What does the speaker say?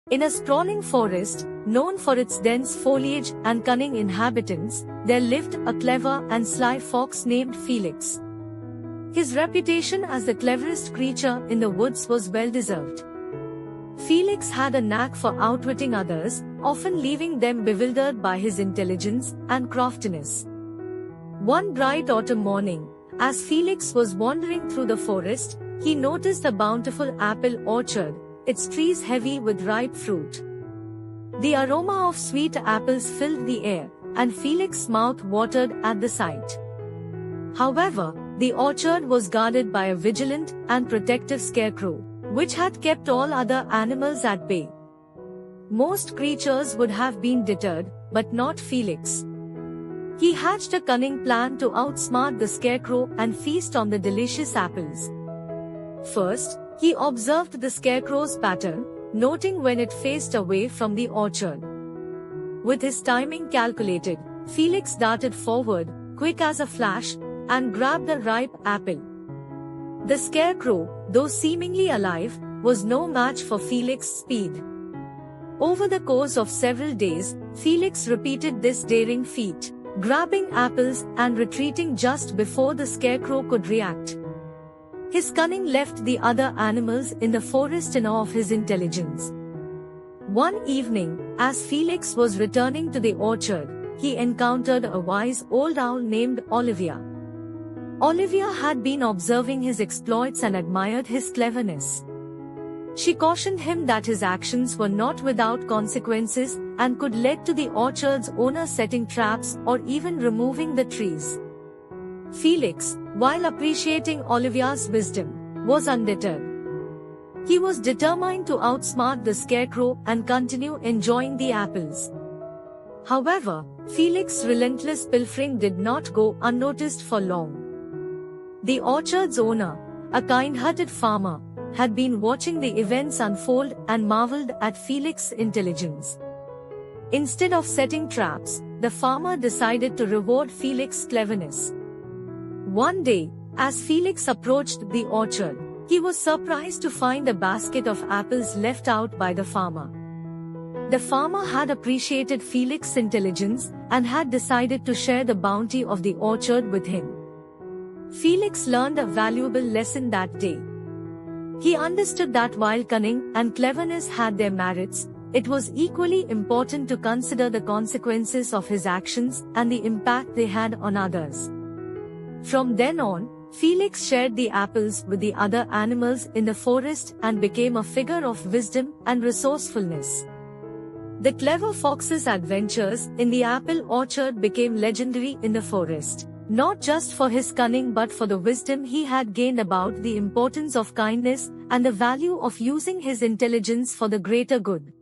In a sprawling forest, known for its dense foliage and cunning inhabitants, there lived a clever and sly fox named Felix. His reputation as the cleverest creature in the woods was well-deserved. Felix had a knack for outwitting others, often leaving them bewildered by his intelligence and craftiness. One bright autumn morning, as Felix was wandering through the forest, he noticed a bountiful apple orchard, its trees heavy with ripe fruit. The aroma of sweet apples filled the air, and Felix's mouth watered at the sight. However, the orchard was guarded by a vigilant and protective scarecrow, which had kept all other animals at bay. Most creatures would have been deterred, but not Felix. He hatched a cunning plan to outsmart the scarecrow and feast on the delicious apples. First, he observed the scarecrow's pattern, noting when it faced away from the orchard. With his timing calculated, Felix darted forward, quick as a flash, and grabbed the ripe apple. The scarecrow, though seemingly alive, was no match for Felix's speed. Over the course of several days, Felix repeated this daring feat, grabbing apples and retreating just before the scarecrow could react. His cunning left the other animals in the forest in awe of his intelligence. One evening, as Felix was returning to the orchard, he encountered a wise old owl named Olivia. Olivia had been observing his exploits and admired his cleverness. She cautioned him that his actions were not without consequences and could lead to the orchard's owner setting traps or even removing the trees. Felix, while appreciating Olivia's wisdom, was undeterred. He was determined to outsmart the scarecrow and continue enjoying the apples. However, Felix's relentless pilfering did not go unnoticed for long. The orchard's owner, a kind-hearted farmer, had been watching the events unfold and marveled at Felix's intelligence. Instead of setting traps, the farmer decided to reward Felix's cleverness. One day, as Felix approached the orchard, he was surprised to find a basket of apples left out by the farmer. The farmer had appreciated Felix's intelligence and had decided to share the bounty of the orchard with him. Felix learned a valuable lesson that day. He understood that while cunning and cleverness had their merits, it was equally important to consider the consequences of his actions and the impact they had on others. From then on, Felix shared the apples with the other animals in the forest and became a figure of wisdom and resourcefulness. The clever fox's adventures in the apple orchard became legendary in the forest, not just for his cunning but for the wisdom he had gained about the importance of kindness and the value of using his intelligence for the greater good.